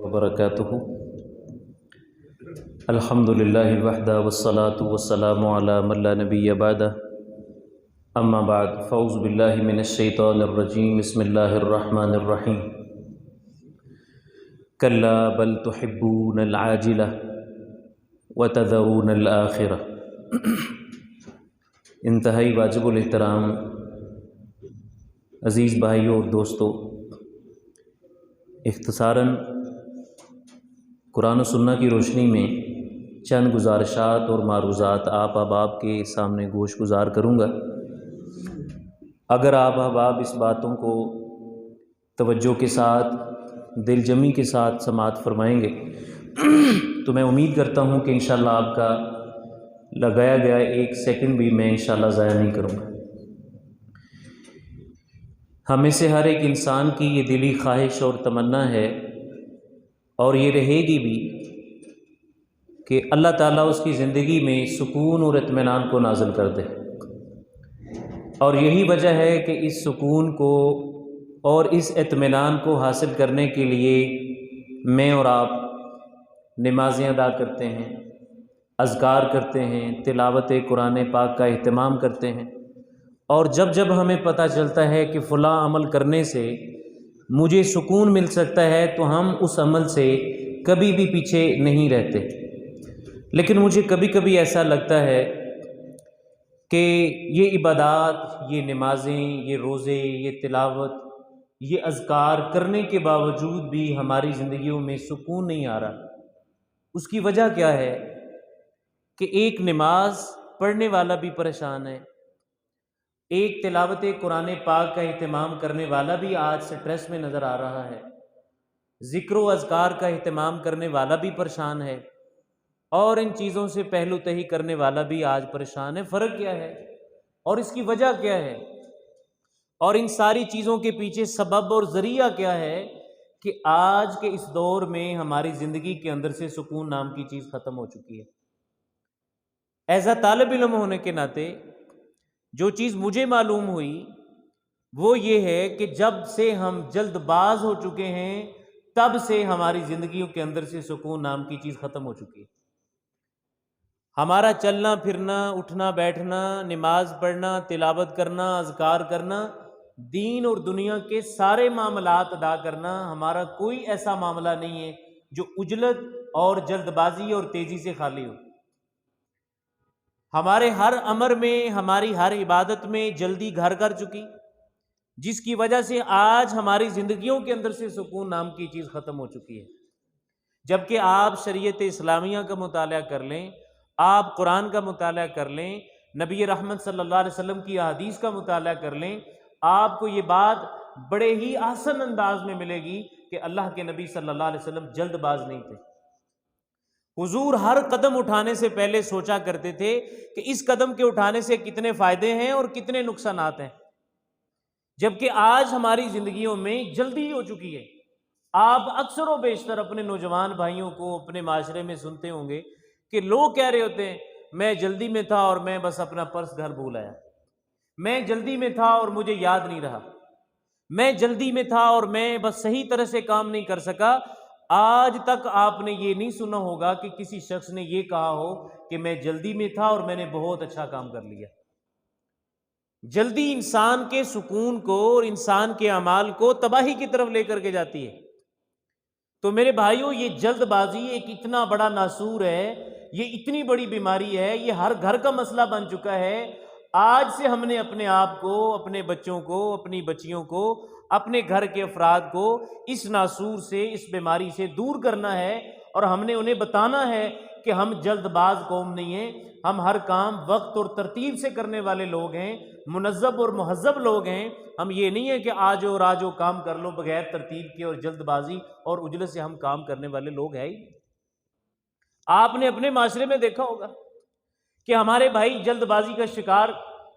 وبرکاتہ۔ الحمدللہ وحدہ والصلاة والسلام علی من لا نبی بعدہ، اما بعد فاعوذ باللہ من الشیطان الرجیم، بسم اللہ الرحمن الرحیم۔ کلا بل تحبون العاجلہ وتذرون الآخرہ۔ انتہائی واجب الاحترام عزیز بھائیوں اور دوستو، اختصاراً قرآن و سنہ کی روشنی میں چند گزارشات اور معروضات آپ احباب کے سامنے گوش گزار کروں گا۔ اگر آپ احباب اس باتوں کو توجہ کے ساتھ، دل جمی کے ساتھ سماعت فرمائیں گے تو میں امید کرتا ہوں کہ انشاءاللہ آپ کا لگایا گیا ایک سیکنڈ بھی میں انشاءاللہ ضائع نہیں کروں گا۔ ہمیں سے ہر ایک انسان کی یہ دلی خواہش اور تمنا ہے، اور یہ رہے گی بھی، کہ اللہ تعالیٰ اس کی زندگی میں سکون اور اطمینان کو نازل کر دے۔ اور یہی وجہ ہے کہ اس سکون کو اور اس اطمینان کو حاصل کرنے کے لیے میں اور آپ نمازیں ادا کرتے ہیں، اذکار کرتے ہیں، تلاوت قرآن پاک کا اہتمام کرتے ہیں، اور جب جب ہمیں پتہ چلتا ہے کہ فلاں عمل کرنے سے مجھے سکون مل سکتا ہے تو ہم اس عمل سے کبھی بھی پیچھے نہیں رہتے۔ لیکن مجھے کبھی کبھی ایسا لگتا ہے کہ یہ عبادات، یہ نمازیں، یہ روزے، یہ تلاوت، یہ اذکار کرنے کے باوجود بھی ہماری زندگیوں میں سکون نہیں آ رہا۔ اس کی وجہ کیا ہے کہ ایک نماز پڑھنے والا بھی پریشان ہے، ایک تلاوت قرآن پاک کا اہتمام کرنے والا بھی آج سٹریس میں نظر آ رہا ہے، ذکر و اذکار کا اہتمام کرنے والا بھی پریشان ہے، اور ان چیزوں سے پہلو تہی کرنے والا بھی آج پریشان ہے۔ فرق کیا ہے اور اس کی وجہ کیا ہے، اور ان ساری چیزوں کے پیچھے سبب اور ذریعہ کیا ہے کہ آج کے اس دور میں ہماری زندگی کے اندر سے سکون نام کی چیز ختم ہو چکی ہے۔ ایز اے طالب علم ہونے کے ناطے جو چیز مجھے معلوم ہوئی وہ یہ ہے کہ جب سے ہم جلد باز ہو چکے ہیں تب سے ہماری زندگیوں کے اندر سے سکون نام کی چیز ختم ہو چکی ہے۔ ہمارا چلنا پھرنا، اٹھنا بیٹھنا، نماز پڑھنا، تلاوت کرنا، اذکار کرنا، دین اور دنیا کے سارے معاملات ادا کرنا، ہمارا کوئی ایسا معاملہ نہیں ہے جو عجلت اور جلد بازی اور تیزی سے خالی ہو۔ ہمارے ہر امر میں، ہماری ہر عبادت میں جلدی گھر کر چکی، جس کی وجہ سے آج ہماری زندگیوں کے اندر سے سکون نام کی چیز ختم ہو چکی ہے۔ جبکہ آپ شریعت اسلامیہ کا مطالعہ کر لیں، آپ قرآن کا مطالعہ کر لیں، نبی رحمت صلی اللہ علیہ وسلم کی احادیث کا مطالعہ کر لیں، آپ کو یہ بات بڑے ہی آسان انداز میں ملے گی کہ اللہ کے نبی صلی اللہ علیہ وسلم جلد باز نہیں تھے۔ حضور ہر قدم اٹھانے سے پہلے سوچا کرتے تھے کہ اس قدم کے اٹھانے سے کتنے فائدے ہیں اور کتنے نقصانات ہیں۔ جبکہ آج ہماری زندگیوں میں جلدی ہو چکی ہے۔ آپ اکثر و بیشتر اپنے نوجوان بھائیوں کو اپنے معاشرے میں سنتے ہوں گے کہ لوگ کہہ رہے ہوتے ہیں میں جلدی میں تھا اور میں بس اپنا پرس گھر بھول آیا، میں جلدی میں تھا اور مجھے یاد نہیں رہا، میں جلدی میں تھا اور میں بس صحیح طرح سے کام نہیں کر سکا۔ آج تک آپ نے یہ نہیں سنا ہوگا کہ کسی شخص نے یہ کہا ہو کہ میں جلدی میں تھا اور میں نے بہت اچھا کام کر لیا۔ جلدی انسان کے سکون کو اور انسان کے اعمال کو تباہی کی طرف لے کر کے جاتی ہے۔ تو میرے بھائیوں، یہ جلد بازی ایک اتنا بڑا ناسور ہے، یہ اتنی بڑی بیماری ہے، یہ ہر گھر کا مسئلہ بن چکا ہے۔ آج سے ہم نے اپنے آپ کو، اپنے بچوں کو، اپنی بچیوں کو، اپنے گھر کے افراد کو اس ناسور سے، اس بیماری سے دور کرنا ہے، اور ہم نے انہیں بتانا ہے کہ ہم جلد باز قوم نہیں ہیں، ہم ہر کام وقت اور ترتیب سے کرنے والے لوگ ہیں، منظم اور مہذب لوگ ہیں۔ ہم یہ نہیں ہے کہ آجو راجو کام کر لو بغیر ترتیب کے اور جلد بازی اور عجلت سے ہم کام کرنے والے لوگ ہیں ہی۔ آپ نے اپنے معاشرے میں دیکھا ہوگا کہ ہمارے بھائی جلد بازی کا شکار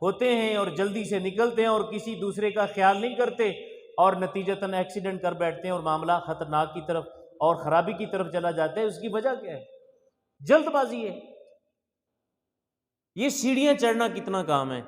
ہوتے ہیں اور جلدی سے نکلتے ہیں اور کسی دوسرے کا خیال نہیں کرتے، اور نتیجتاً ایکسیڈنٹ کر بیٹھتے ہیں اور معاملہ خطرناک کی طرف اور خرابی کی طرف چلا جاتا ہے۔ اس کی وجہ کیا ہے؟ جلد بازی ہے۔ یہ سیڑھیاں چڑھنا کتنا کام ہے۔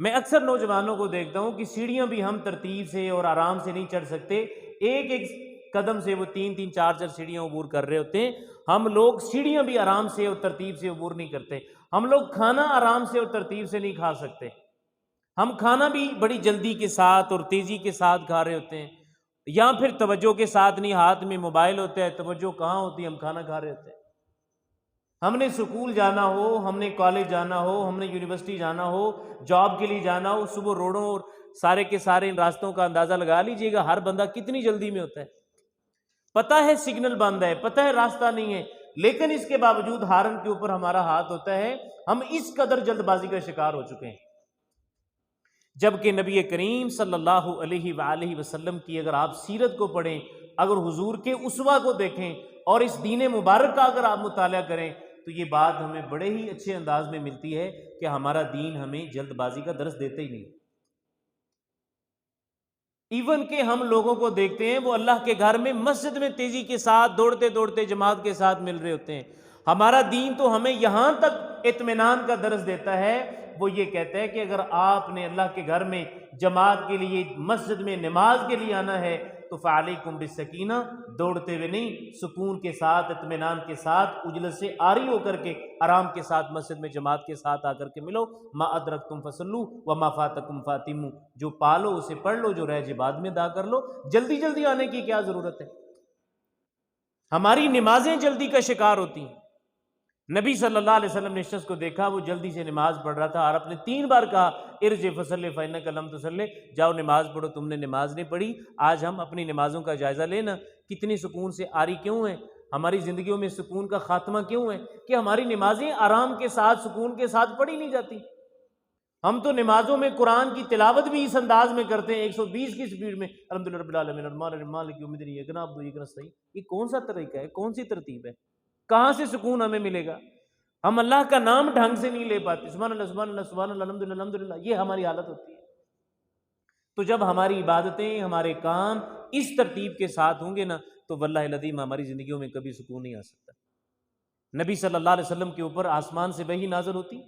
میں اکثر نوجوانوں کو دیکھتا ہوں کہ سیڑھیاں بھی ہم ترتیب سے اور آرام سے نہیں چڑھ سکتے، ایک ایک قدم سے وہ 3-3 4-4 سیڑھیاں عبور کر رہے ہوتے ہیں. ہم لوگ سیڑھیاں بھی آرام سے اور ترتیب سے عبور نہیں کرتے. ہم لوگ کھانا آرام سے اور ترتیب سے نہیں کھا سکتے. ہم کھانا بھی بڑی جلدی کے ساتھ اور تیزی کے ساتھ کھا رہے ہوتے ہیں, یا پھر توجہ کے ساتھ نہیں, ہاتھ میں موبائل ہوتا ہے, توجہ کہاں ہوتی ہے, ہم کھانا کھا رہے ہوتے ہیں. ہم نے سکول جانا ہو, ہم نے کالج جانا ہو, ہم نے یونیورسٹی جانا ہو, جاب کے لیے جانا ہو, صبح روڈوں اور سارے کے سارے ان راستوں کا اندازہ لگا لیجئے گا ہر بندہ کتنی جلدی میں ہوتا ہے. پتہ ہے سگنل بند ہے, پتہ ہے راستہ نہیں ہے, لیکن اس کے باوجود ہارن کے اوپر ہمارا ہاتھ ہوتا ہے. ہم اس قدر جلد بازی کا شکار ہو چکے ہیں. جبکہ نبی کریم صلی اللہ علیہ وآلہ وسلم کی اگر آپ سیرت کو پڑھیں, اگر حضور کے اسوہ کو دیکھیں اور اس دین مبارک کا اگر آپ مطالعہ کریں, تو یہ بات ہمیں بڑے ہی اچھے انداز میں ملتی ہے کہ ہمارا دین ہمیں جلد بازی کا درس دیتا ہی نہیں. ایون کہ ہم لوگوں کو دیکھتے ہیں وہ اللہ کے گھر میں مسجد میں تیزی کے ساتھ دوڑتے دوڑتے جماعت کے ساتھ مل رہے ہوتے ہیں. ہمارا دین تو ہمیں یہاں تک اطمینان کا درس دیتا ہے, وہ یہ کہتا ہے کہ اگر آپ نے اللہ کے گھر میں جماعت کے لیے مسجد میں نماز کے لیے آنا ہے تو فعلیکم بالسکینہ, دوڑتے ہوئے نہیں, سکون کے ساتھ اطمینان کے ساتھ اجلس سے آری ہو کر کے آرام کے ساتھ مسجد میں جماعت کے ساتھ آ کر کے ملو. ما ادرکتم فصلوا وما فاتکم فاتموا, جو پالو اسے پڑھ لو, جو رہ جائے بعد میں ادا کر لو. جلدی جلدی آنے کی کیا ضرورت ہے؟ ہماری نمازیں جلدی کا شکار ہوتی ہیں. نبی صلی اللہ علیہ وسلم نے شخص کو دیکھا وہ جلدی سے نماز پڑھ رہا تھا اور آپ نے 3 بار کہا ارجع فصلی فإنک لم تصلی, جاؤ نماز پڑھو, تم نے نماز نہیں پڑھی. آج ہم اپنی نمازوں کا جائزہ لینا, کتنی سکون سے آری کیوں ہیں, ہماری زندگیوں میں سکون کا خاتمہ کیوں ہے کہ ہماری نمازیں آرام کے ساتھ سکون کے ساتھ پڑھی نہیں جاتی. ہم تو نمازوں میں قرآن کی تلاوت بھی اس انداز میں کرتے ہیں 120 کی سپیڈ میں, الحمدللہ رب العالمین الرحمن الرحیم مالک یوم الدین ایک نعبد و ایک نستعین. یہ کون سا طریقہ ہے, کون سی ترتیب ہے, کہاں سے سکون ہمیں ملے گا؟ ہم اللہ کا نام ڈھنگ سے نہیں لے پاتے, سبحان اللہ سبحان اللہ سبحان اللہ الحمدللہ الحمدللہ, یہ ہماری حالت ہوتی ہے. تو جب ہماری عبادتیں, ہمارے کام اس ترتیب کے ساتھ ہوں گے نا, تو واللہ العظیم ہماری زندگیوں میں کبھی سکون نہیں آ سکتا. نبی صلی اللہ علیہ وسلم کے اوپر آسمان سے وحی نازل ہوتی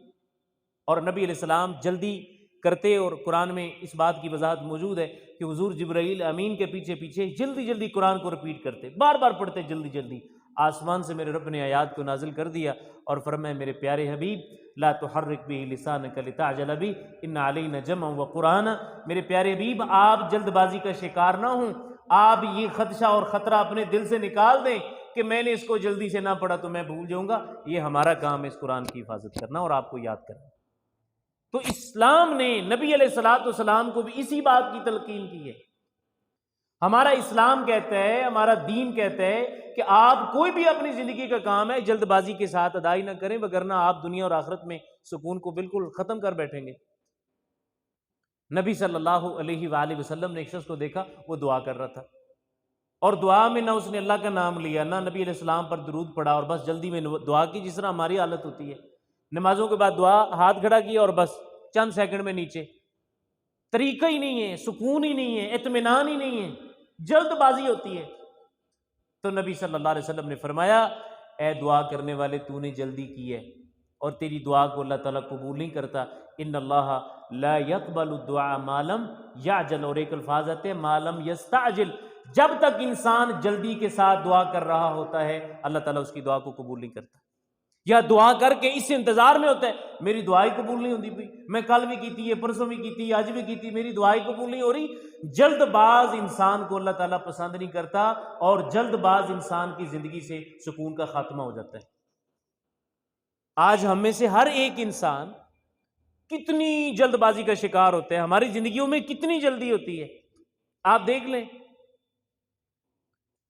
اور نبی علیہ السلام جلدی کرتے, اور قرآن میں اس بات کی وضاحت موجود ہے کہ حضور جبرائیل امین کے پیچھے پیچھے جلدی جلدی قرآن کو رپیٹ کرتے, بار بار پڑھتے جلدی جلدی. آسمان سے میرے رب نے آیات کو نازل کر دیا اور فرمایا میرے پیارے حبیب لا تحرک به لسانک لتعجل به ان علینا جمعا وقرآنا, میرے پیارے حبیب آپ جلد بازی کا شکار نہ ہوں, آپ یہ خدشہ اور خطرہ اپنے دل سے نکال دیں کہ میں نے اس کو جلدی سے نہ پڑھا تو میں بھول جاؤں گا. یہ ہمارا کام ہے اس قرآن کی حفاظت کرنا اور آپ کو یاد کرنا. تو اسلام نے نبی علیہ الصلوۃ والسلام کو بھی اسی بات کی تلقین کی ہے. ہمارا اسلام کہتا ہے, ہمارا دین کہتا ہے کہ آپ کوئی بھی اپنی زندگی کا کام ہے جلد بازی کے ساتھ ادائی نہ کریں, وگرنہ آپ دنیا اور آخرت میں سکون کو بالکل ختم کر بیٹھیں گے. نبی صلی اللہ علیہ وآلہ وسلم نے ایک شخص کو دیکھا وہ دعا کر رہا تھا, اور دعا میں نہ اس نے اللہ کا نام لیا, نہ نبی علیہ السلام پر درود پڑھا, اور بس جلدی میں دعا کی جس طرح ہماری حالت ہوتی ہے. نمازوں کے بعد دعا, ہاتھ کھڑا کیا اور بس چند سیکنڈ میں نیچے. طریقہ ہی نہیں ہے, سکون ہی نہیں ہے, اطمینان ہی نہیں ہے, جلد بازی ہوتی ہے. تو نبی صلی اللہ علیہ وسلم نے فرمایا اے دعا کرنے والے, تو نے جلدی کی ہے اور تیری دعا کو اللہ تعالیٰ قبول نہیں کرتا. ان اللہ لا يقبل الدعاء ما لم يعجل, اور ایک الفاظ آتے ہیں ما لم يستعجل, جب تک انسان جلدی کے ساتھ دعا کر رہا ہوتا ہے اللہ تعالیٰ اس کی دعا کو قبول نہیں کرتا. یا دعا کر کے اس انتظار میں ہوتا ہے میری دعائی قبول نہیں ہوتی, میں کل بھی کی تھی, یہ پرسوں بھی کی تھی, آج بھی کی تھی, میری دعائی قبول نہیں ہو رہی. جلد باز انسان کو اللہ تعالیٰ پسند نہیں کرتا, اور جلد باز انسان کی زندگی سے سکون کا خاتمہ ہو جاتا ہے. آج ہم میں سے ہر ایک انسان کتنی جلد بازی کا شکار ہوتا ہے, ہماری زندگیوں میں کتنی جلدی ہوتی ہے, آپ دیکھ لیں.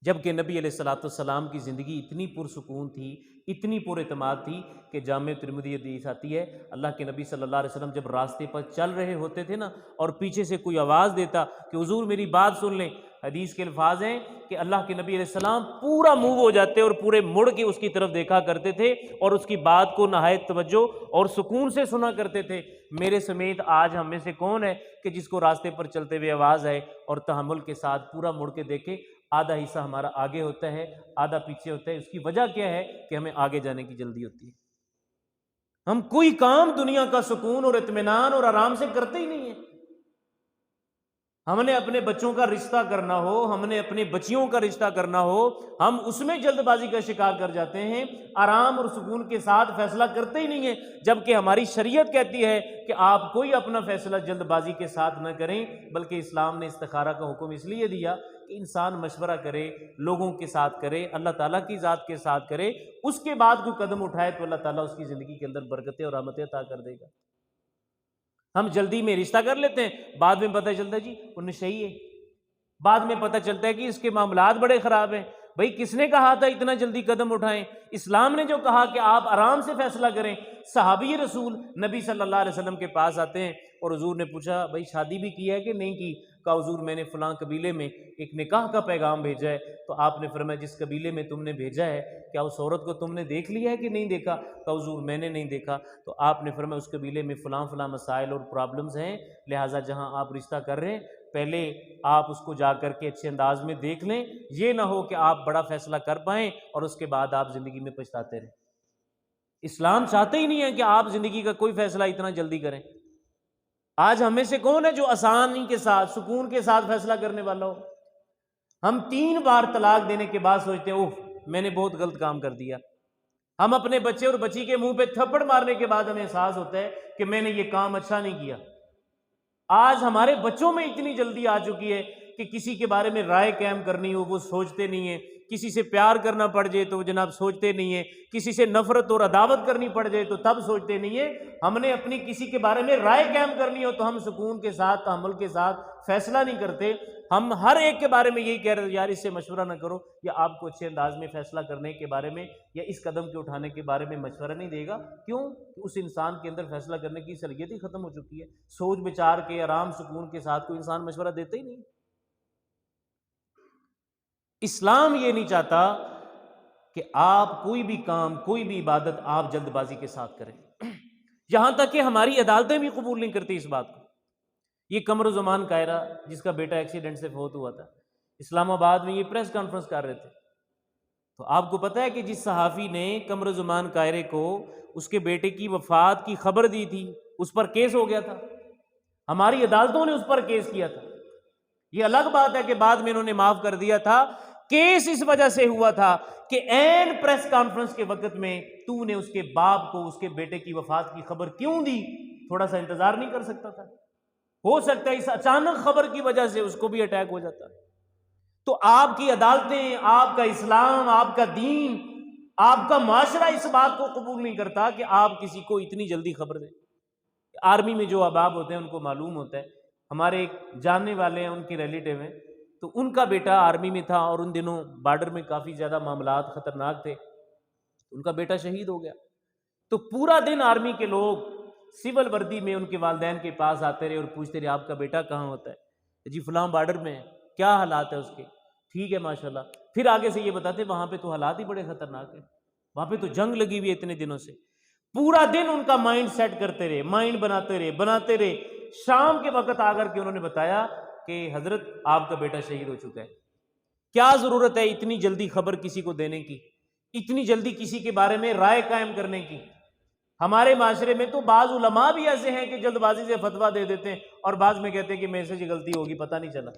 جبکہ نبی علیہ الصلوۃ والسلام کی زندگی اتنی پرسکون تھی, اتنی پر اعتماد تھی کہ جامع ترمذی حدیث آتی ہے اللہ کے نبی صلی اللہ علیہ وسلم جب راستے پر چل رہے ہوتے تھے نا, اور پیچھے سے کوئی آواز دیتا کہ حضور میری بات سن لیں, حدیث کے الفاظ ہیں کہ اللہ کے نبی علیہ السلام پورا موو ہو جاتے اور پورے مڑ کے اس کی طرف دیکھا کرتے تھے اور اس کی بات کو نہایت توجہ اور سکون سے سنا کرتے تھے. میرے سمیت آج ہم میں سے کون ہے کہ جس کو راستے پر چلتے ہوئے آواز آئے اور تحمل کے ساتھ پورا مڑ کے دیکھے؟ آدھا حصہ ہمارا آگے ہوتا ہے, آدھا پیچھے ہوتا ہے. اس کی وجہ کیا ہے کہ ہمیں آگے جانے کی جلدی ہوتی ہے. ہم کوئی کام دنیا کا سکون اور اطمینان اور آرام سے کرتے ہی نہیں ہیں. ہم نے اپنے بچوں کا رشتہ کرنا ہو، ہم نے اپنے بچیوں کا رشتہ کرنا ہو، ہم اس میں جلد بازی کا شکار کر جاتے ہیں، آرام اور سکون کے ساتھ فیصلہ کرتے ہی نہیں ہیں، جبکہ ہماری شریعت کہتی ہے کہ آپ کوئی اپنا فیصلہ جلد بازی کے ساتھ نہ کریں، بلکہ اسلام نے استخارہ کا حکم اس لیے دیا کہ انسان مشورہ کرے، لوگوں کے ساتھ کرے، اللہ تعالیٰ کی ذات کے ساتھ کرے، اس کے بعد کوئی قدم اٹھائے تو اللہ تعالیٰ اس کی زندگی کے اندر برکتیں اور رحمتیں عطا کر دے گا۔ ہم جلدی میں رشتہ کر لیتے ہیں، بعد میں پتہ چلتا ہے جی وہ نشئی ہے، بعد میں پتہ چلتا ہے کہ اس کے معاملات بڑے خراب ہیں۔ بھئی کس نے کہا تھا اتنا جلدی قدم اٹھائیں؟ اسلام نے جو کہا کہ آپ آرام سے فیصلہ کریں۔ صحابی رسول نبی صلی اللہ علیہ وسلم کے پاس آتے ہیں اور حضور نے پوچھا بھئی شادی بھی کی ہے کہ نہیں کی؟ کہا حضور میں نے فلاں قبیلے میں ایک نکاح کا پیغام بھیجا ہے۔ تو آپ نے فرمایا جس قبیلے میں تم نے بھیجا ہے کیا اس عورت کو تم نے دیکھ لیا ہے کہ نہیں دیکھا؟ کہا حضور میں نے نہیں دیکھا۔ تو آپ نے فرمایا اس قبیلے میں فلاں فلاں مسائل اور پرابلمز ہیں، لہٰذا جہاں آپ رشتہ کر رہے ہیں پہلے آپ اس کو جا کر کے اچھے انداز میں دیکھ لیں، یہ نہ ہو کہ آپ بڑا فیصلہ کر پائیں اور اس کے بعد آپ زندگی میں پچھتاتے رہیں۔ اسلام چاہتے ہی نہیں ہے کہ آپ زندگی کا کوئی فیصلہ اتنا جلدی کریں۔ آج ہمیں سے کون ہے جو آسانی کے ساتھ سکون کے ساتھ فیصلہ کرنے والا ہو؟ ہم 3 بار طلاق دینے کے بعد سوچتے ہیں اوف میں نے بہت غلط کام کر دیا۔ ہم اپنے بچے اور بچی کے منہ پہ تھپڑ مارنے کے بعد ہمیں احساس ہوتا ہے کہ میں نے یہ کام اچھا نہیں کیا۔ آج ہمارے بچوں میں اتنی جلدی آ چکی ہے کہ کسی کے بارے میں رائے قائم کرنی ہو وہ سوچتے نہیں ہیں، کسی سے پیار کرنا پڑ جائے تو جناب سوچتے نہیں ہیں، کسی سے نفرت اور عداوت کرنی پڑ جائے تو تب سوچتے نہیں ہیں۔ ہم نے اپنی کسی کے بارے میں رائے قائم کرنی ہو تو ہم سکون کے ساتھ تحمل کے ساتھ فیصلہ نہیں کرتے، ہم ہر ایک کے بارے میں یہی کہہ رہے ہیں یار اس سے مشورہ نہ کرو، یا آپ کو اچھے انداز میں فیصلہ کرنے کے بارے میں یا اس قدم کے اٹھانے کے بارے میں مشورہ نہیں دے گا۔ کیوں؟ کہ اس انسان کے اندر فیصلہ کرنے کی صلاحیت ہی ختم ہو چکی ہے۔ سوچ بچار کے آرام سکون کے ساتھ کوئی انسان مشورہ دیتا ہی نہیں۔ اسلام یہ نہیں چاہتا کہ آپ کوئی بھی کام کوئی بھی عبادت آپ جلد بازی کے ساتھ کریں، یہاں تک کہ ہماری عدالتیں بھی قبول نہیں کرتی اس بات کو۔ یہ قمر زمان کائرہ جس کا بیٹا ایکسیڈنٹ سے فوت ہوا تھا، اسلام آباد میں یہ پریس کانفرنس کر رہے تھے، تو آپ کو پتہ ہے کہ جس صحافی نے قمر زمان کائرے کو اس کے بیٹے کی وفات کی خبر دی تھی اس پر کیس ہو گیا تھا، ہماری عدالتوں نے اس پر کیس کیا تھا۔ یہ الگ بات ہے کہ بعد میں انہوں نے معاف کر دیا تھا، کیس اس وجہ سے ہوا تھا کہ عین پریس کانفرنس کے وقت میں تو نے اس کے باپ کو اس کے بیٹے کی وفات کی خبر کیوں دی؟ تھوڑا سا انتظار نہیں کر سکتا تھا؟ ہو سکتا ہے اس اچانک خبر کی وجہ سے اس کو بھی اٹیک ہو جاتا۔ تو آپ کی عدالتیں، آپ کا اسلام، آپ کا دین، آپ کا معاشرہ اس بات کو قبول نہیں کرتا کہ آپ کسی کو اتنی جلدی خبر دیں۔ آرمی میں جو احباب ہوتے ہیں ان کو معلوم ہوتا ہے، ہمارے ایک جاننے والے ہیں ان کے ریلیٹیو ہیں، تو ان کا بیٹا آرمی میں تھا اور ان دنوں بارڈر میں کافی زیادہ معاملات خطرناک تھے، ان کا بیٹا شہید ہو گیا۔ تو پورا دن آرمی کے لوگ سول وردی میں ان کے والدین کے پاس آتے رہے اور پوچھتے رہے آپ کا بیٹا کہاں ہوتا ہے؟ جی فلاں بارڈر میں ہے، کیا حالات ہے اس کے؟ ٹھیک ہے ماشاءاللہ۔ پھر آگے سے یہ بتاتے وہاں پہ تو حالات ہی بڑے خطرناک ہیں، وہاں پہ تو جنگ لگی ہوئی ہے اتنے دنوں سے۔ پورا دن ان کا مائنڈ سیٹ کرتے رہے، مائنڈ بناتے رہے۔ شام کے وقت آ کر کے انہوں نے بتایا کہ حضرت آپ کا بیٹا شہید ہو چکا ہے۔ کیا ضرورت ہے اتنی جلدی خبر کسی کو دینے کی، اتنی جلدی کسی کے بارے میں رائے قائم کرنے کی؟ ہمارے معاشرے میں تو بعض علماء بھی ایسے ہیں کہ جلد بازی سے فتویٰ دے دیتے ہیں اور بعض میں کہتے ہیں کہ میرے سے جو غلطی ہوگی پتہ نہیں چلا۔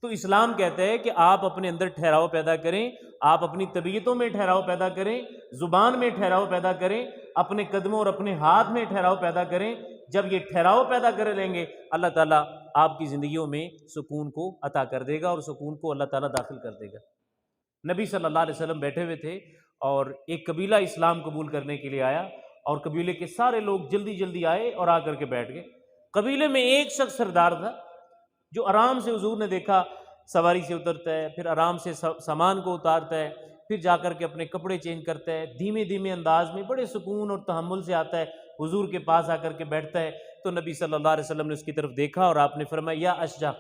تو اسلام کہتا ہے کہ آپ اپنے اندر ٹھہراؤ پیدا کریں، آپ اپنی طبیعتوں میں ٹھہراؤ پیدا کریں، زبان میں ٹھہراؤ پیدا کریں، اپنے قدموں اور اپنے ہاتھ میں ٹھہراؤ پیدا کریں۔ جب یہ ٹھہراؤ پیدا کر لیں گے اللہ تعالیٰ آپ کی زندگیوں میں سکون کو عطا کر دے گا اور سکون کو اللہ تعالیٰ داخل کر دے گا۔ نبی صلی اللہ علیہ وسلم بیٹھے ہوئے تھے اور ایک قبیلہ اسلام قبول کرنے کے لیے آیا اور قبیلے کے سارے لوگ جلدی جلدی آئے اور آ کر کے بیٹھ گئے۔ قبیلے میں ایک شخص سردار تھا جو آرام سے حضور نے دیکھا سواری سے اترتا ہے، پھر آرام سے سامان کو اتارتا ہے، پھر جا کر کے اپنے کپڑے چینج کرتا ہے، دھیمے دھیمے انداز میں بڑے سکون اور تحمل سے آتا ہے، حضور کے پاس آ کر کے بیٹھتا ہے۔ تو نبی صلی اللہ علیہ وسلم نے اس کی طرف دیکھا اور آپ نے فرمایا یا اشجع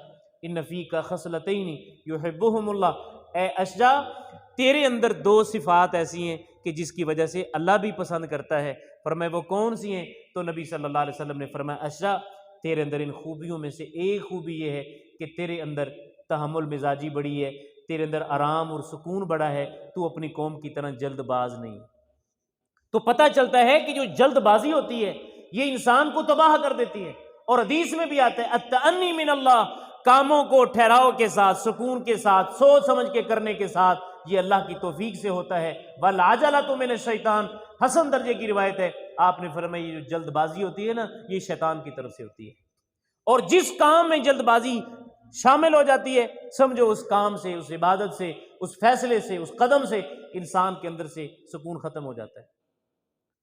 ان فیک خصلتین یحبہم اللہ، اے اشجع تیرے اندر 2 صفات ایسی ہیں کہ جس کی وجہ سے اللہ بھی پسند کرتا ہے۔ فرمایا وہ کون سی ہیں؟ تو نبی صلی اللہ علیہ وسلم نے فرمایا اشجع تیرے اندر ان خوبیوں میں سے ایک خوبی یہ ہے کہ تیرے اندر تحمل مزاجی بڑی ہے، تیرے اندر آرام اور سکون بڑا ہے، تو اپنی قوم کی طرح جلد باز نہیں۔ تو پتہ چلتا ہے کہ جو جلد بازی ہوتی ہے یہ انسان کو تباہ کر دیتی ہے، اور حدیث میں بھی آتا ہے التأنی من اللہ، کاموں کو ٹھہراؤ کے ساتھ، سکون کے ساتھ، سوچ سمجھ کے کرنے کے ساتھ، یہ اللہ کی توفیق سے ہوتا ہے۔ وَالْعَجَلَةُ مِنَ الشَّيْطَانِ، حسن درجے کی روایت ہے، آپ نے فرمایا یہ جو جلد بازی ہوتی ہے نا، یہ شیطان کی طرف سے ہوتی ہے، اور جس کام میں جلد بازی شامل ہو جاتی ہے، سمجھو اس کام سے، اس عبادت سے، اس فیصلے سے، اس قدم سے انسان کے اندر سے سکون ختم ہو جاتا ہے۔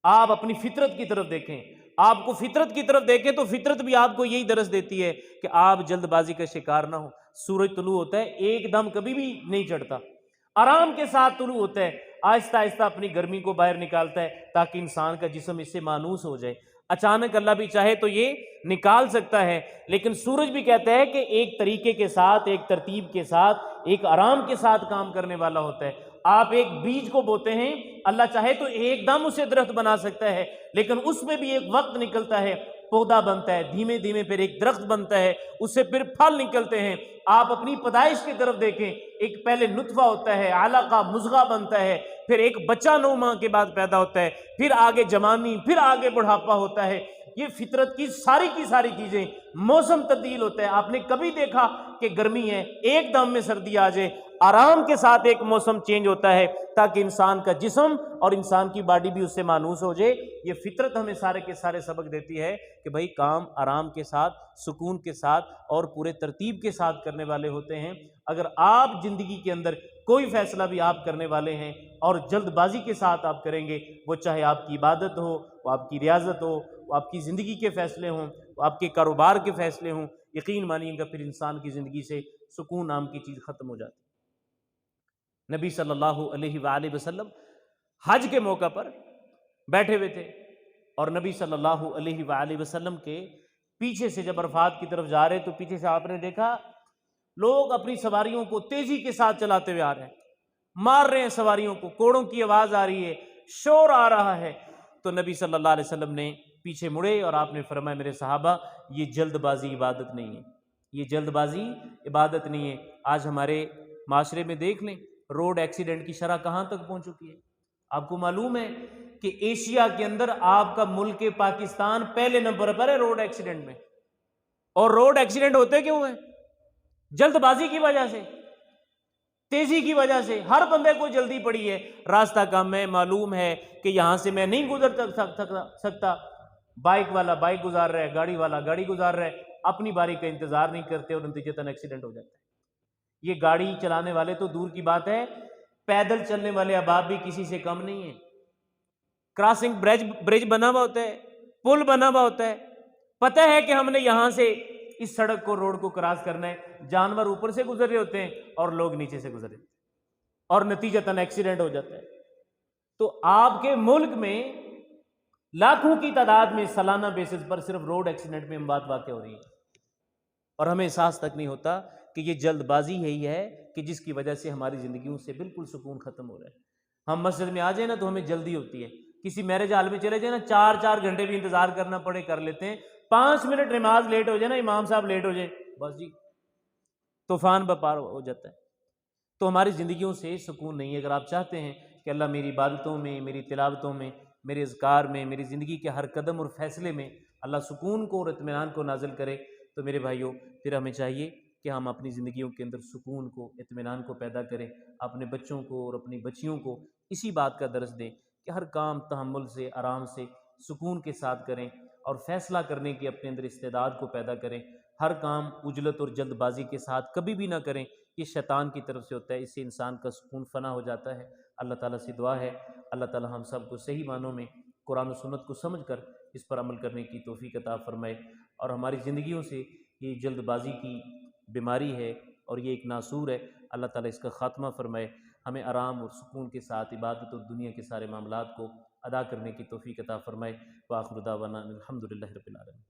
آپ اپنی فطرت کی طرف دیکھیں، آپ کو فطرت کی طرف دیکھیں تو فطرت بھی آپ کو یہی درس دیتی ہے کہ آپ جلد بازی کا شکار نہ ہو۔ سورج طلوع ہوتا ہے، ایک دم کبھی بھی نہیں چڑھتا، آرام کے ساتھ طلوع ہوتا ہے، آہستہ آہستہ اپنی گرمی کو باہر نکالتا ہے تاکہ انسان کا جسم اس سے مانوس ہو جائے۔ اچانک اللہ بھی چاہے تو یہ نکال سکتا ہے، لیکن سورج بھی کہتا ہے کہ ایک طریقے کے ساتھ، ایک ترتیب کے ساتھ، ایک آرام کے ساتھ کام کرنے والا ہوتا ہے۔ آپ ایک بیج کو بوتے ہیں، اللہ چاہے تو ایک دم اسے درخت بنا سکتا ہے، لیکن اس میں بھی ایک وقت نکلتا ہے، پودا بنتا ہے، دھیمے دھیمے پھر ایک درخت بنتا ہے، اس سے پھر پھل نکلتے ہیں۔ آپ اپنی پیدائش کی طرف دیکھیں، ایک پہلے نطفہ ہوتا ہے، علقہ، مضغہ بنتا ہے، پھر ایک بچہ 9 ماہ کے بعد پیدا ہوتا ہے، پھر آگے جوانی، پھر آگے بڑھاپا ہوتا ہے۔ یہ فطرت کی ساری چیزیں، موسم تبدیل ہوتا ہے۔ آپ نے کبھی دیکھا کہ گرمی ہے ایک دم میں سردی آ جائے؟ آرام کے ساتھ ایک موسم چینج ہوتا ہے تاکہ انسان کا جسم اور انسان کی باڈی بھی اس سے مانوس ہو جائے۔ یہ فطرت ہمیں سارے کے سارے سبق دیتی ہے کہ بھائی کام آرام کے ساتھ، سکون کے ساتھ اور پورے ترتیب کے ساتھ کرنے والے ہوتے ہیں۔ اگر آپ زندگی کے اندر کوئی فیصلہ بھی آپ کرنے والے ہیں اور جلد بازی کے ساتھ آپ کریں گے، وہ چاہے آپ کی عبادت ہو، وہ آپ کی ریاضت ہو، وہ آپ کی زندگی کے فیصلے ہوں، وہ آپ کے کاروبار کے فیصلے ہوں، یقین مانیے گا پھر انسان کی زندگی سے سکون نام کی چیز ختم ہو جاتی ہے۔ نبی صلی اللہ علیہ وآلہ وسلم حج کے موقع پر بیٹھے ہوئے تھے، اور نبی صلی اللہ علیہ وآلہ وسلم کے پیچھے سے جب عرفات کی طرف جا رہے تو پیچھے سے آپ نے دیکھا لوگ اپنی سواریوں کو تیزی کے ساتھ چلاتے ہوئے آ رہے ہیں، مار رہے ہیں سواریوں کو، کوڑوں کی آواز آ رہی ہے، شور آ رہا ہے۔ تو نبی صلی اللہ علیہ وسلم نے پیچھے مڑے اور آپ نے فرمایا میرے صحابہ، یہ جلد بازی عبادت نہیں ہے، یہ جلد بازی عبادت نہیں ہے۔ آج ہمارے معاشرے میں دیکھ لیں روڈ ایکسیڈنٹ کی شرح کہاں تک پہنچ چکی ہے۔ آپ کو معلوم ہے کہ ایشیا کے اندر آپ کا ملک پاکستان پہلے نمبر پر ہے روڈ ایکسیڈنٹ میں، اور روڈ ایکسیڈنٹ ہوتے کیوں ہیں؟ جلد بازی کی وجہ سے، تیزی کی وجہ سے۔ ہر بندے کو جلدی پڑی ہے، راستہ کم ہے، معلوم ہے کہ یہاں سے میں نہیں گزر سکتا، بائک والا بائک گزار رہا ہے، گاڑی والا گاڑی گزار رہا ہے، اپنی باری کا انتظار نہیں کرتے اور نتیجتاً ایکسیڈنٹ ہو جاتا ہے۔ یہ گاڑی چلانے والے تو دور کی بات ہے، پیدل چلنے والے احباب بھی کسی سے کم نہیں ہیں۔ کراسنگ برج بنا ہوا ہوتا ہے، پل بنا ہوا ہوتا ہے، پتہ ہے کہ ہم نے یہاں سے اس سڑک کو، روڈ کو کراس کرنا ہے، جانور اوپر سے گزر رہے ہوتے ہیں اور لوگ نیچے سے گزر رہے ہوتے ہیں، اور نتیجتاً ایکسیڈنٹ ہو جاتا ہے۔ تو آپ کے ملک میں لاکھوں کی تعداد میں سالانہ بیسس پر صرف روڈ ایکسیڈنٹ میں اموات واقع ہو رہی ہیں، اور ہمیں احساس تک نہیں ہوتا کہ یہ جلد بازی یہی ہے کہ جس کی وجہ سے ہماری زندگیوں سے بالکل سکون ختم ہو رہا ہے۔ ہم مسجد میں آ جائیں نا تو ہمیں جلدی ہوتی ہے، کسی میرج ہال میں چلے جائیں نا 4 گھنٹے بھی انتظار کرنا پڑے کر لیتے ہیں، 5 منٹ نماز لیٹ ہو جائے نا، امام صاحب لیٹ ہو جائے، بس جی طوفان بپار ہو جاتا ہے۔ تو ہماری زندگیوں سے سکون نہیں ہے۔ اگر آپ چاہتے ہیں کہ اللہ میری عبادتوں میں، میری تلاوتوں میں، میرے اذکار میں، میری زندگی کے ہر قدم اور فیصلے میں اللہ سکون کو اور اطمینان کو نازل کرے، تو میرے بھائیوں پھر ہمیں چاہیے کہ ہم اپنی زندگیوں کے اندر سکون کو، اطمینان کو پیدا کریں، اپنے بچوں کو اور اپنی بچیوں کو اسی بات کا درس دیں کہ ہر کام تحمل سے، آرام سے، سکون کے ساتھ کریں، اور فیصلہ کرنے کی اپنے اندر استعداد کو پیدا کریں۔ ہر کام عجلت اور جلد بازی کے ساتھ کبھی بھی نہ کریں، یہ شیطان کی طرف سے ہوتا ہے، اس سے انسان کا سکون فنا ہو جاتا ہے۔ اللہ تعالیٰ سے دعا ہے اللہ تعالیٰ ہم سب کو صحیح معنوں میں قرآن و سنت کو سمجھ کر اس پر عمل کرنے کی توفیق عطا فرمائے، اور ہماری زندگیوں سے یہ جلد بازی کی بیماری ہے اور یہ ایک ناسور ہے، اللہ تعالیٰ اس کا خاتمہ فرمائے، ہمیں آرام اور سکون کے ساتھ عبادت اور دنیا کے سارے معاملات کو ادا کرنے کی توفیق عطا فرمائے۔ وآخر دعوانا الحمدللہ رب العالمین۔